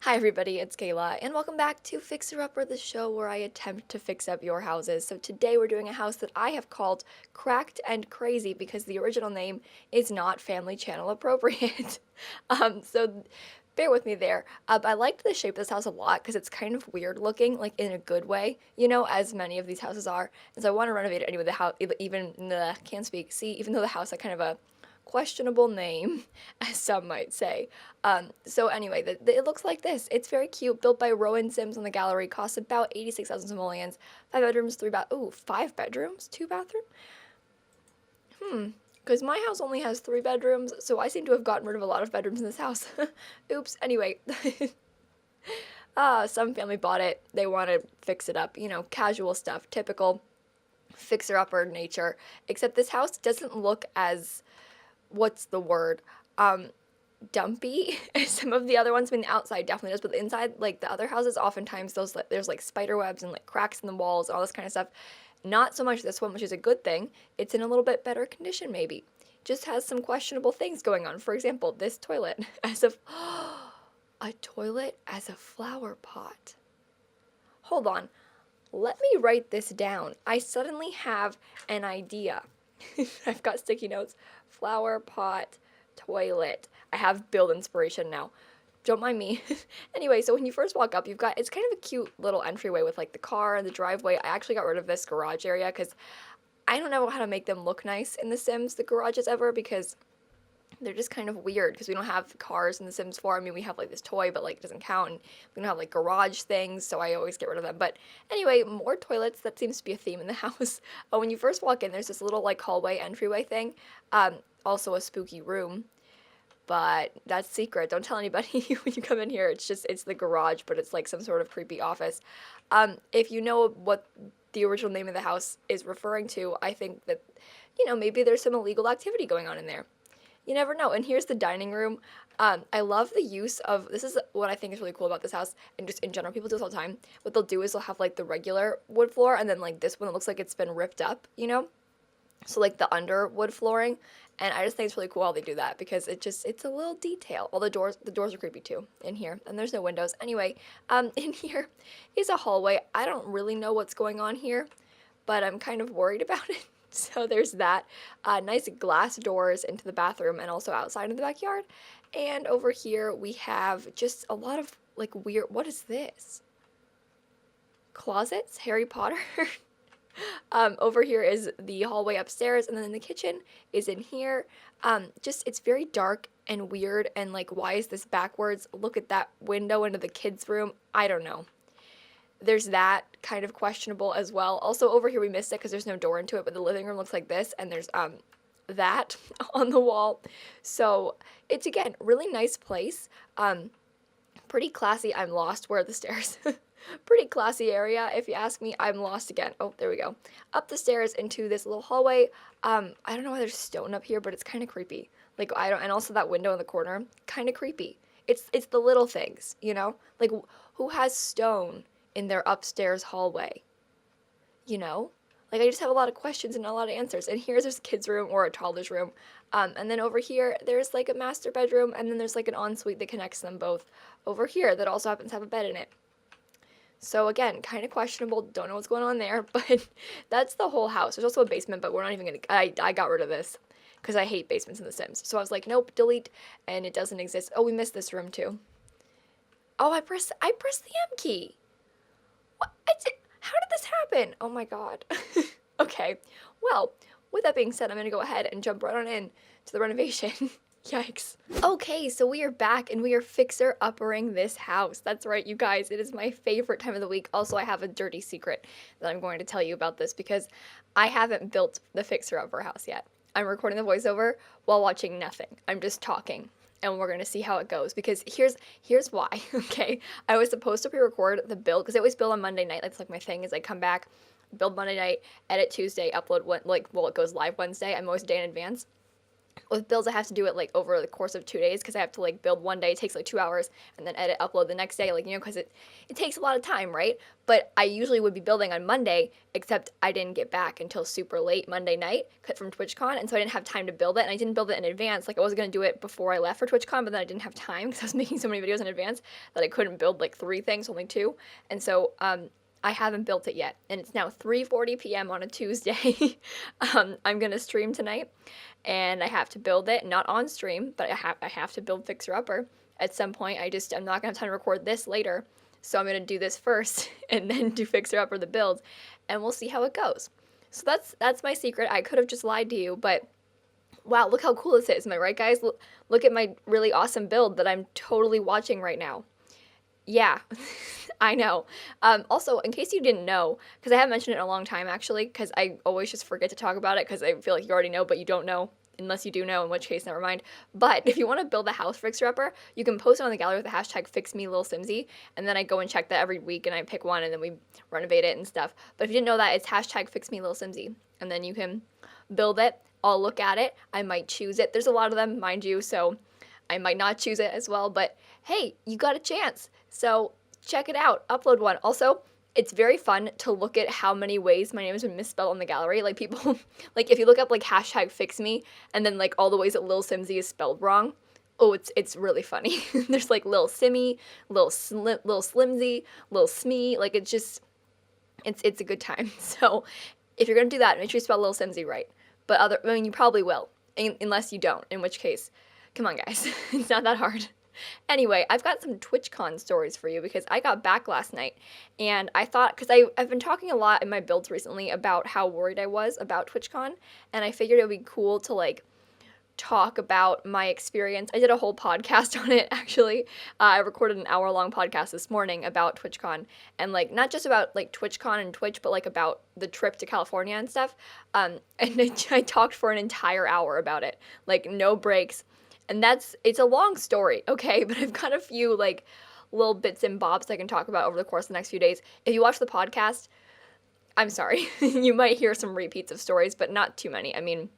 Hi everybody, it's Kayla, and welcome back to Fixer Upper, the show where I attempt to fix up your houses. So today we're doing a house that I have called Cracked and Crazy because the original name is not Family Channel appropriate. So bear with me there. I liked the shape of this house a lot because it's kind of weird looking, like in a good way, as many of these houses are. And so I want to renovate it anyway. The house, can't speak. See, even though the house had kind of a questionable name, as some might say. So anyway, it looks like this. It's very cute, built by Rowan Sims on the gallery, costs about 86,000 simoleons, 5 bedrooms, five bedrooms, two bathroom? Because my house only has 3 bedrooms, so I seem to have gotten rid of a lot of bedrooms in this house. Oops, anyway. Some family bought it, they want to fix it up, casual stuff, typical fixer-upper nature, except this house doesn't look as what's the word? Dumpy as some of the other ones. I mean, the outside definitely does, but the inside, like the other houses, oftentimes there's like spider webs and like cracks in the walls, all this kind of stuff. Not so much this one, which is a good thing. It's in a little bit better condition, maybe. Just has some questionable things going on. For example, this toilet as a toilet as a flower pot. Hold on. Let me write this down. I suddenly have an idea. I've got sticky notes. Flower pot, toilet. I have build inspiration now. Don't mind me. Anyway, so when you first walk up, it's kind of a cute little entryway with like the car and the driveway. I actually got rid of this garage area because I don't know how to make them look nice in The Sims, the garages ever, because they're just kind of weird because we don't have cars in The Sims 4. I mean, we have like this toy, but like it doesn't count, and we don't have like garage things, so I always get rid of them. But anyway, more toilets. That seems to be a theme in the house. When you first walk in, there's this little like hallway entryway thing. Also a spooky room, but that's secret. Don't tell anybody when you come in here. It's the garage, but it's like some sort of creepy office. If you know what the original name of the house is referring to, I think that, maybe there's some illegal activity going on in there. You never know. And here's the dining room. I love the use of, this is what I think is really cool about this house, and just in general, people do this all the time. What they'll do is they'll have like the regular wood floor, and then like this one, it looks like it's been ripped up, So like the underwood flooring, and I just think it's really cool how they do that because it's a little detail. Well, the doors are creepy too in here, and there's no windows. Anyway, in here is a hallway. I don't really know what's going on here, but I'm kind of worried about it. So there's that. Nice glass doors into the bathroom and also outside in the backyard. And over here we have just a lot of like weird, what is this? Closets? Harry Potter? Over here is the hallway upstairs, and then the kitchen is in here. It's very dark and weird, and like, why is this backwards? Look at that window into the kids' room. I don't know. There's that kind of questionable as well. Also, over here we missed it because there's no door into it, but the living room looks like this, and there's that on the wall. So it's, again, really nice place. Pretty classy. I'm lost. Where are the stairs? Pretty classy area, if you ask me. I'm lost again. Oh, there we go. Up the stairs into this little hallway. I don't know why there's stone up here, but it's kind of creepy. Like, and also that window in the corner, kind of creepy. It's the little things, Like, who has stone in their upstairs hallway? Like, I just have a lot of questions and not a lot of answers. And here's this kid's room or a toddler's room. And then over here, there's like a master bedroom, and then there's like an ensuite that connects them both over here that also happens to have a bed in it. So again, kind of questionable. Don't know what's going on there, but that's the whole house. There's also a basement, but we're not even gonna. I got rid of this because I hate basements in The Sims. So I was like, nope, delete, and it doesn't exist. Oh, we missed this room too. Oh, I pressed the M key. What? How did this happen? Oh my god. Okay. Well, with that being said, I'm gonna go ahead and jump right on in to the renovation. Yikes. Okay, so we are back and we are fixer-uppering this house. That's right, you guys. It is my favorite time of the week. Also, I have a dirty secret that I'm going to tell you about this because I haven't built the fixer-upper house yet. I'm recording the voiceover while watching nothing. I'm just talking, and we're going to see how it goes because here's why, okay? I was supposed to pre-record the build because I always build on Monday night. That's like my thing is I come back, build Monday night, edit Tuesday, upload, it goes live Wednesday. I'm always a day in advance. With builds, I have to do it like over the course of 2 days because I have to like build one day, it takes like 2 hours, and then edit, upload the next day, like, because it takes a lot of time, right? But I usually would be building on Monday, except I didn't get back until super late Monday night from TwitchCon, and so I didn't have time to build it, and I didn't build it in advance. Like, I was going to do it before I left for TwitchCon, but then I didn't have time because I was making so many videos in advance that I couldn't build like 3 things, only 2. And so I haven't built it yet, and it's now 3:40 p.m. on a Tuesday. I'm gonna stream tonight, and I have to build it, not on stream, but I have to build Fixer Upper at some point. I'm not gonna have time to record this later, so I'm gonna do this first, and then do Fixer Upper the build, and we'll see how it goes. So that's my secret. I could have just lied to you, but wow, look how cool this is. Am I right, guys? Look at my really awesome build that I'm totally watching right now. Yeah, I know. Also, in case you didn't know, because I haven't mentioned it in a long time, actually, because I always just forget to talk about it, because I feel like you already know, but you don't know, unless you do know, in which case, never mind. But if you want to build a house fixer-upper, you can post it on the gallery with the hashtag #FixMeLilSimsie, and then I go and check that every week, and I pick one, and then we renovate it and stuff. But if you didn't know that, it's hashtag #FixMeLilSimsie, and then you can build it. I'll look at it. I might choose it. There's a lot of them, mind you, so I might not choose it as well, but hey, you got a chance. So check it out, upload one. Also, it's very fun to look at how many ways my name has been misspelled on the gallery. Like, people, like, if you look up like hashtag fix me and then like all the ways that Lil Simsie is spelled wrong, oh, it's really funny. There's like Lil Simmy, Lil Slimsy, Lil Smee, like it's a good time. So if you're gonna do that, make sure you spell Lil Simsie right. But you probably will, unless you don't, in which case, come on guys, it's not that hard. Anyway, I've got some TwitchCon stories for you because I got back last night, and I thought, because I've been talking a lot in my builds recently about how worried I was about TwitchCon, and I figured it would be cool to like talk about my experience. I did a whole podcast on it, actually. I recorded an hour-long podcast this morning about TwitchCon, and like not just about like TwitchCon and Twitch, but like about the trip to California and stuff. And I talked for an entire hour about it, like no breaks. And it's a long story, okay? But I've got a few like little bits and bobs I can talk about over the course of the next few days. If you watch the podcast, I'm sorry. You might hear some repeats of stories, but not too many. I mean,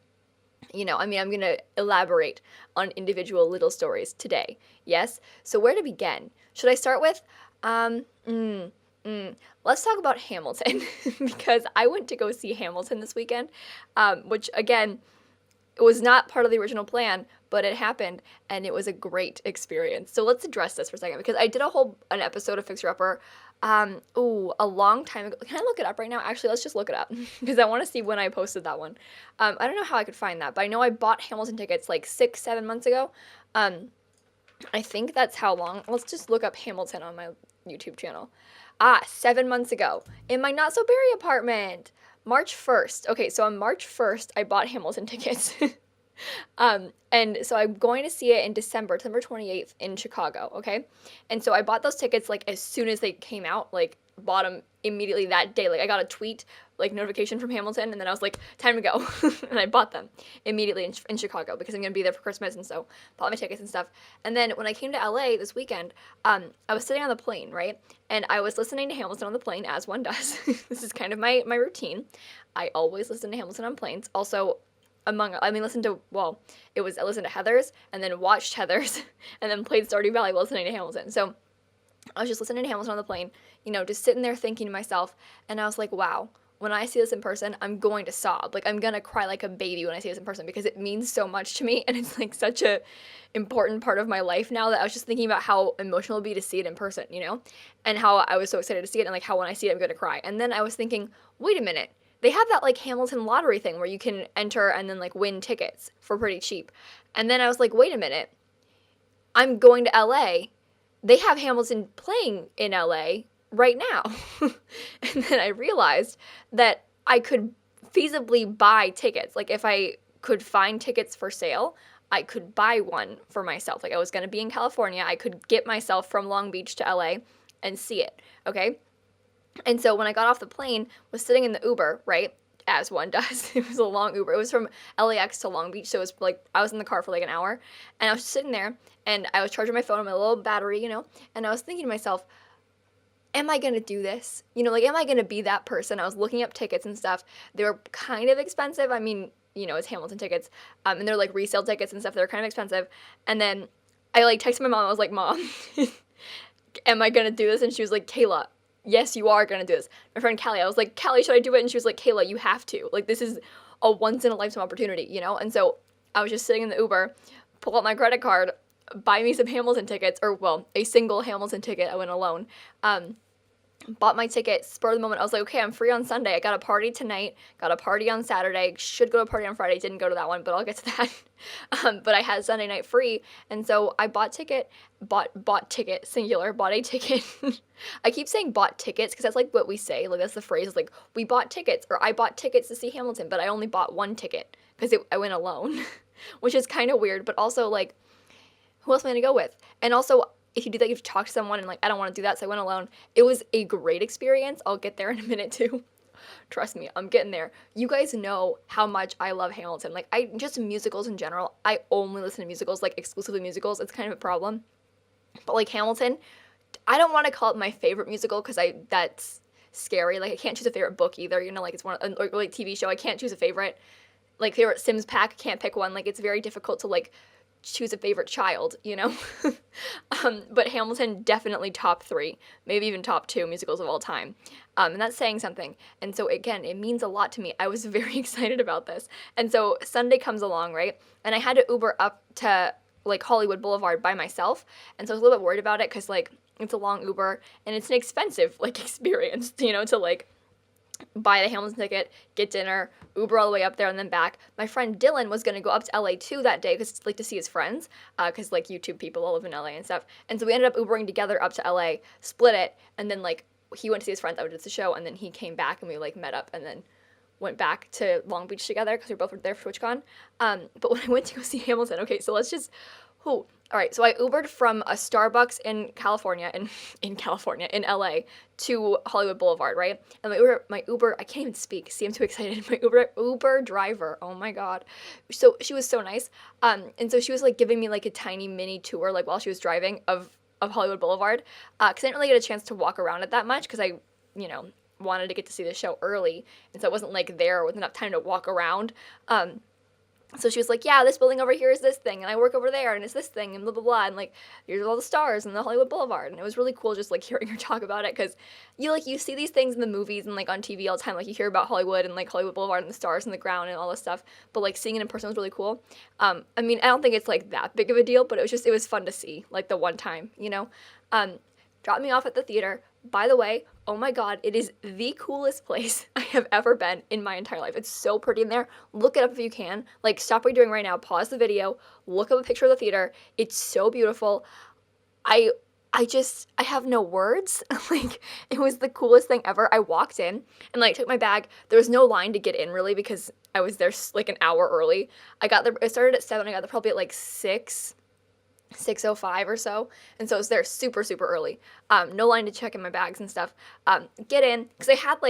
I'm going to elaborate on individual little stories today. Yes? So where to begin? Should I start with, let's talk about Hamilton, because I went to go see Hamilton this weekend, which, again, it was not part of the original plan, but it happened, and it was a great experience. So let's address this for a second, because I did an episode of Fixer Upper, a long time ago. Can I look it up right now? Actually, let's just look it up, because I want to see when I posted that one. I don't know how I could find that, but I know I bought Hamilton tickets like 6-7 months ago. I think that's how long. Let's just look up Hamilton on my YouTube channel. 7 months ago, in my not-so-berry apartment. March 1st. Okay, so on March 1st, I bought Hamilton tickets. And so I'm going to see it in December 28th in Chicago, okay? And so I bought those tickets, like, as soon as they came out, like, bought them immediately that day. Like, I got a tweet, like, notification from Hamilton, and then I was like, time to go. And I bought them immediately in Chicago because I'm going to be there for Christmas, and so bought my tickets and stuff. And then when I came to LA this weekend, I was sitting on the plane, right? And I was listening to Hamilton on the plane, as one does. This is kind of my routine. I always listen to Hamilton on planes. Also, I listened to Heather's, and then watched Heather's, and then played Stardew Valley while listening to Hamilton. So I was just listening to Hamilton on the plane, just sitting there thinking to myself, and I was like, wow, when I see this in person, I'm going to sob. Like, I'm going to cry like a baby when I see this in person, because it means so much to me, and it's like such a important part of my life now, that I was just thinking about how emotional it would be to see it in person, and how I was so excited to see it, and like how when I see it, I'm going to cry. And then I was thinking, wait a minute. They have that like Hamilton lottery thing where you can enter and then like win tickets for pretty cheap. And then I was like, wait a minute. I'm going to LA. They have Hamilton playing in LA right now. And then I realized that I could feasibly buy tickets. Like, if I could find tickets for sale, I could buy one for myself. Like, I was going to be in California. I could get myself from Long Beach to LA and see it. Okay? And so when I got off the plane, was sitting in the Uber, right, as one does. It was a long Uber. It was from LAX to Long Beach, so it was like, I was in the car for like an hour, and I was just sitting there, and I was charging my phone on my little battery, and I was thinking to myself, am I gonna do this? Like, am I gonna be that person? I was looking up tickets and stuff. They were kind of expensive. I mean, it's Hamilton tickets, and they're like resale tickets and stuff. They're kind of expensive. And then I like texted my mom. I was like, Mom, am I gonna do this? And she was like, Kayla, yes, you are gonna do this. My friend Callie, I was like, Callie, should I do it? And she was like, Kayla, you have to. Like, this is a once in a lifetime opportunity, And so I was just sitting in the Uber, pull out my credit card, buy me some Hamilton tickets, or well, a single Hamilton ticket. I went alone. Bought my ticket, spur of the moment. I was like, okay, I'm free on Sunday. I got a party tonight, got a party on Saturday, should go to a party on Friday. Didn't go to that one, but I'll get to that. But I had Sunday night free, and so I bought ticket, singular, bought a ticket. I keep saying bought tickets because that's like what we say. Like, that's the phrase, is like, we bought tickets, or I bought tickets to see Hamilton, but I only bought one ticket because I went alone, which is kind of weird, but also, like, who else am I going to go with? And also, if you do that, you have to talk to someone, and like, I don't want to do that, so I went alone. It was a great experience. I'll get there in a minute too. Trust me, I'm getting there. You guys know how much I love Hamilton. Like, just musicals in general. I only listen to musicals, like exclusively musicals. It's kind of a problem. But like Hamilton, I don't want to call it my favorite musical because that's scary. Like, I can't choose a favorite book either. Like, it's one, or like TV show. I can't choose a favorite. Like, favorite Sims pack, can't pick one. Like, it's very difficult to like choose a favorite child, but Hamilton definitely top 3, maybe even top 2 musicals of all time, and that's saying something. And so again, it means a lot to me. I was very excited about this. And so Sunday comes along, right, and I had to Uber up to like Hollywood Boulevard by myself, and so I was a little bit worried about it because like it's a long Uber and it's an expensive like experience, to like buy the Hamilton ticket, get dinner, Uber all the way up there and then back. My friend Dylan was going to go up to LA too that day because like to see his friends, because like YouTube people all live in LA and stuff. And so we ended up Ubering together up to LA, split it, and then like he went to see his friends, I did the show, and then he came back and we like met up and then went back to Long Beach together because we both were there for TwitchCon. But when I went to go see Hamilton, okay, so let's just, all right, so I Ubered from a Starbucks in California, in LA, to Hollywood Boulevard, right? And my Uber, I can't even speak. See, I'm too excited. My Uber driver, oh my God. So she was so nice. And so she was like giving me like a tiny mini tour, like while she was driving of Hollywood Boulevard. Because I didn't really get a chance to walk around it that much because I, wanted to get to see the show early. And so I wasn't like there with enough time to walk around. So she was like, yeah, this building over here is this thing, and I work over there, and it's this thing, and blah, blah, blah, and, like, here's all the stars and the Hollywood Boulevard, and it was really cool just, like, hearing her talk about it, because you see these things in the movies and, like, on TV all the time, like, you hear about Hollywood and, like, Hollywood Boulevard and the stars and the ground and all this stuff, but, like, seeing it in person was really cool. I mean, I don't think it's, like, that big of a deal, but it was fun to see, like, the one time, Dropped me off at the theater. By the way, oh my God, it is the coolest place I have ever been in my entire life. It's so pretty in there. Look it up if you can. Like, stop what you're doing right now, pause the video, look up a picture of the theater. It's so beautiful. I have no words. Like, it was the coolest thing ever. I walked in and, like, took my bag. There was no line to get in, really, because I was there, like, an hour early. It started at 7. I got there probably at, like, 6:05 or so, and so I was there super, super early. No line to check in my bags and stuff. Get in, because I had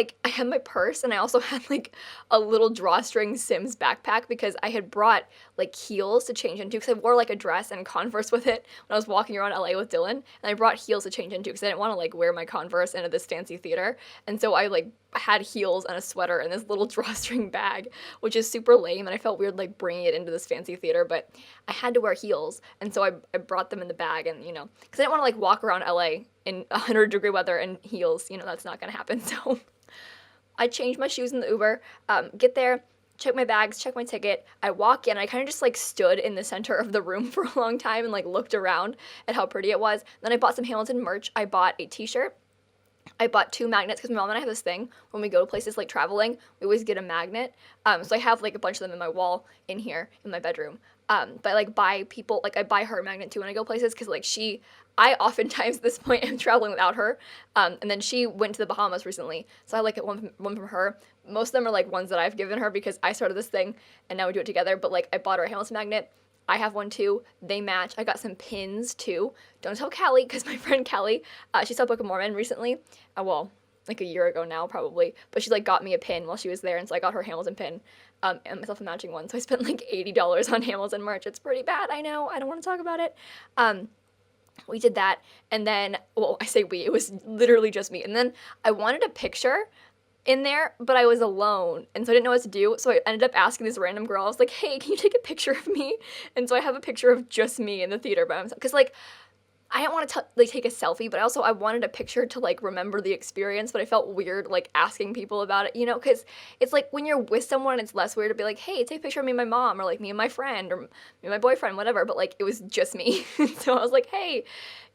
my purse, and I also had, like, a little drawstring Sims backpack, because I had brought, like, heels to change into, because I wore, like, a dress and Converse with it when I was walking around LA with Dylan, and I brought heels to change into, because I didn't want to, like, wear my Converse into this fancy theater, and so I, like, had heels and a sweater and this little drawstring bag, which is super lame, and I felt weird, like, bringing it into this fancy theater, but I had to wear heels, and so I brought them in the bag, and, because I didn't want to, like, walk around LA in 100-degree weather in heels, that's not gonna happen, so I changed my shoes in the Uber, get there, check my bags, check my ticket, I walk in, I kind of just, like, stood in the center of the room for a long time and, like, looked around at how pretty it was. Then I bought some Hamilton merch. I bought a t-shirt, I bought 2 magnets, because my mom and I have this thing, when we go to places, like, traveling, we always get a magnet, so I have, like, a bunch of them in my wall in here, in my bedroom, but I, like, I buy her a magnet, too, when I go places, because, like, I oftentimes, at this point, am traveling without her, and then she went to the Bahamas recently, so I, like, one from her. Most of them are, like, ones that I've given her, because I started this thing, and now we do it together, but, like, I bought her a Hamilton magnet. I have one too. They match. I got some pins too. Don't tell Callie, because my friend Callie, she saw Book of Mormon recently. Well, like a year ago now probably. But she, like, got me a pin while she was there, and so I got her Hamilton pin, and myself a matching one. So I spent like $80 on Hamilton merch. It's pretty bad, I know. I don't want to talk about it. We did that, and then, well, I say we, it was literally just me. And then I wanted a picture in there, but I was alone, and so I didn't know what to do. So I ended up asking this random girl. I was like, "Hey, can you take a picture of me?" And so I have a picture of just me in the theater by myself, because like I didn't want to like take a selfie, but also I wanted a picture to like remember the experience. But I felt weird like asking people about it, because it's like when you're with someone, it's less weird to be like, "Hey, take a picture of me and my mom," or like me and my friend, or me and my boyfriend, whatever. But like it was just me, so I was like, "Hey,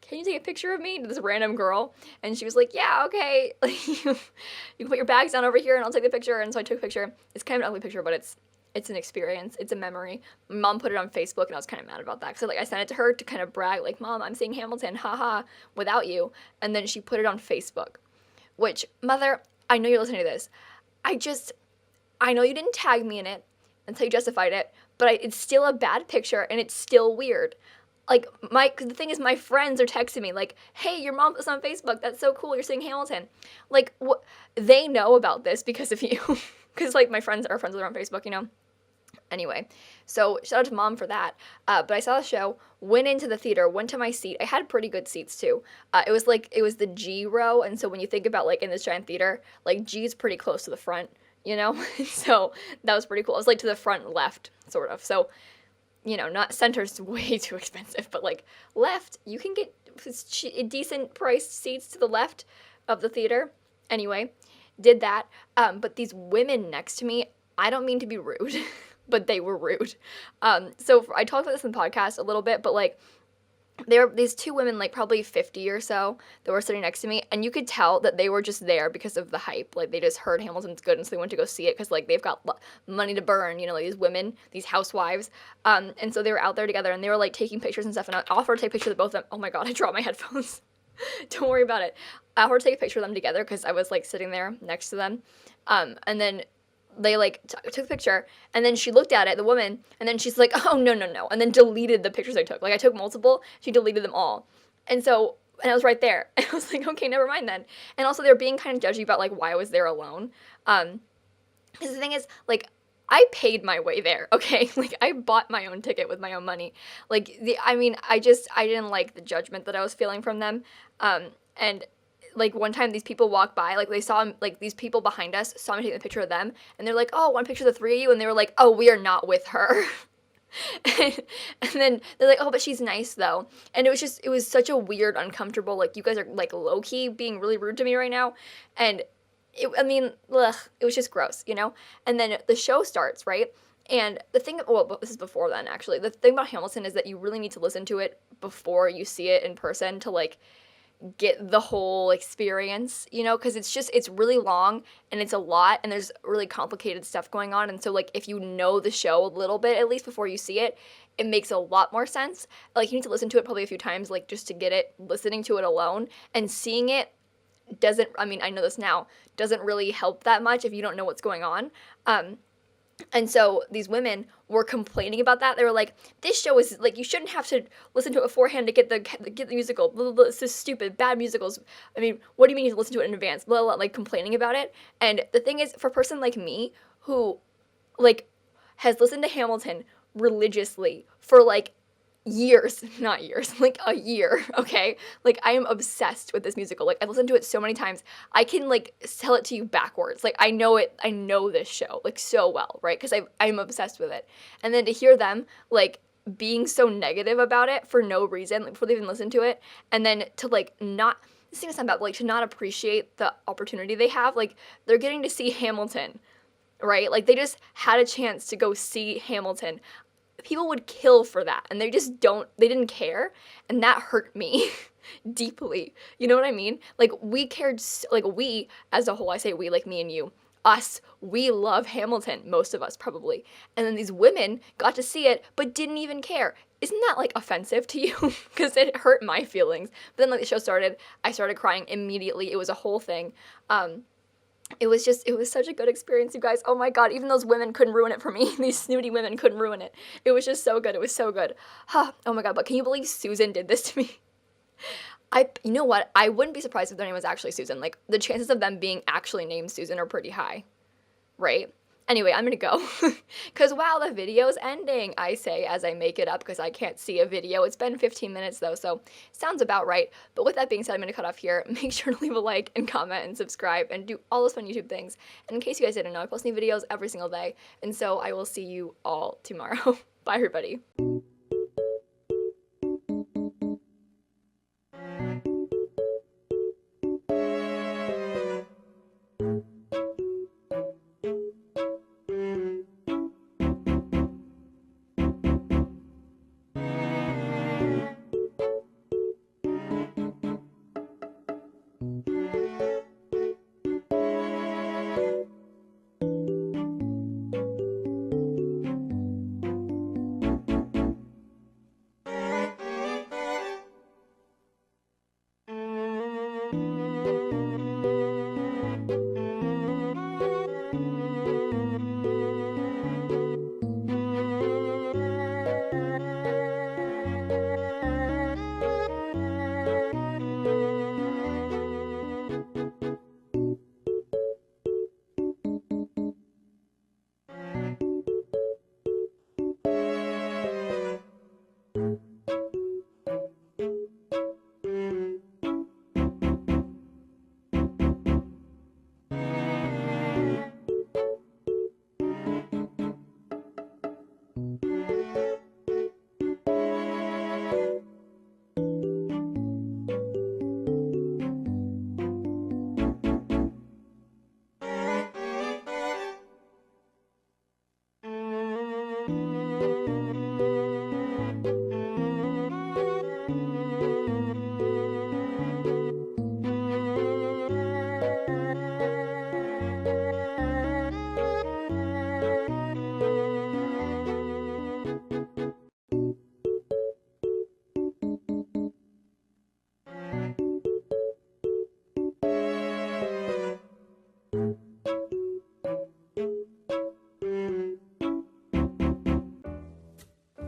can you take a picture of me?" to this random girl, and she was like, "Yeah, okay." Like you can put your bags down over here, and I'll take the picture. And so I took a picture. It's kind of an ugly picture, but it's an experience. It's a memory. My mom put it on Facebook, and I was kind of mad about that. So like I sent it to her to kind of brag, like, "Mom, I'm seeing Hamilton, haha, without you." And then she put it on Facebook, which, mother, I know you're listening to this. I know you didn't tag me in it until you justified it, but it's still a bad picture, and it's still weird. Like, cause the thing is, my friends are texting me, like, "Hey, your mom was on Facebook. That's so cool. You're seeing Hamilton." Like, what? They know about this because of you. Because, like, my friends are friends with her on Facebook. Anyway, so shout out to Mom for that. But I saw the show, went into the theater, went to my seat. I had pretty good seats too. It was the G row, and so when you think about like in this giant theater, like G is pretty close to the front. So that was pretty cool. It was like to the front left, sort of. So not center's way too expensive, but like left, you can get decent priced seats to the left of the theater. Anyway, did that. But these women next to me, I don't mean to be rude. But they were rude. So I talked about this in the podcast a little bit, but like there were these two women, like probably 50 or so, that were sitting next to me, and you could tell that they were just there because of the hype. Like they just heard Hamilton's good, and so they went to go see it because like they've got money to burn, like these women, these housewives. And so they were out there together, and they were like taking pictures and stuff, and I offered to take pictures of both of them. Oh my god, I dropped my headphones. Don't worry about it. I offered to take a picture of them together because I was like sitting there next to them. And then they like took the picture, and then she looked at it, the woman, and then she's like, "Oh, no, and then deleted the pictures I took. Like I took multiple, she deleted them all. And I was right there, and I was like, okay, never mind then. And also they're being kind of judgy about like why I was there alone, because the thing is, like, I paid my way there, okay? Like I bought my own ticket with my own money. Like I didn't like the judgment that I was feeling from them. And like one time these people walked by, like they saw, like these people behind us saw me taking a picture of them, and they're like, "Oh, one picture of the three of you," and they were like, "Oh, we are not with her." and then they're like, "Oh, but she's nice though." And it was such a weird, uncomfortable, like you guys are like low-key being really rude to me right now. And ugh, it was just gross. And then the show starts, right? And the thing, well, this is before then actually. The thing about Hamilton is that you really need to listen to it before you see it in person to like get the whole experience, because it's really long, and it's a lot, and there's really complicated stuff going on. And so like if you know the show a little bit, at least before you see it, it makes a lot more sense. Like you need to listen to it probably a few times, like just to get it. Listening to it alone and seeing it I know this now, doesn't really help that much if you don't know what's going on. And so these women were complaining about that. They were like, "This show is like, you shouldn't have to listen to it beforehand to get the musical. Blah, blah, blah. It's just stupid. Bad musicals. What do you mean you listen to it in advance?" Blah, blah, blah, like complaining about it. And the thing is, for a person like me who like has listened to Hamilton religiously for like years, not years, like a year, okay? Like I am obsessed with this musical. Like I've listened to it so many times. I can like tell it to you backwards. Like I know this show like so well, right? Because I'm obsessed with it. And then to hear them like being so negative about it for no reason, like before they even listened to it, and then to like not, this thing is about like to not appreciate the opportunity they have. Like they're getting to see Hamilton, right? Like they just had a chance to go see Hamilton. People would kill for that, and they didn't care, and that hurt me deeply. You know what I mean? Like we cared, like we as a whole, I say we, like me and you, us, we love Hamilton, most of us probably, and then these women got to see it but didn't even care. Isn't that like offensive to you? Because it hurt my feelings. But then like the show started, I started crying immediately. It was a whole thing. It was such a good experience, you guys. Oh my god, even those women couldn't ruin it for me. These snooty women couldn't ruin it. It was just so good. It was so good. Oh my god, but can you believe Susan did this to me? You know what? I wouldn't be surprised if their name was actually Susan. Like, the chances of them being actually named Susan are pretty high, right? Anyway, I'm gonna go. Because wow, the video's ending, I say as I make it up because I can't see a video. It's been 15 minutes though, so sounds about right. But with that being said, I'm gonna cut off here. Make sure to leave a like and comment and subscribe and do all those fun YouTube things. And in case you guys didn't know, I post new videos every single day. And so I will see you all tomorrow. Bye, everybody.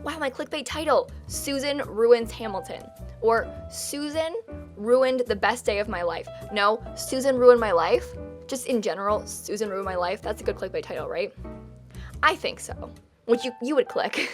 Wow, my clickbait title, Susan ruins Hamilton. Or Susan ruined the best day of my life. No, Susan ruined my life. Just in general, Susan ruined my life. That's a good clickbait title, right? I think so. Which you would click.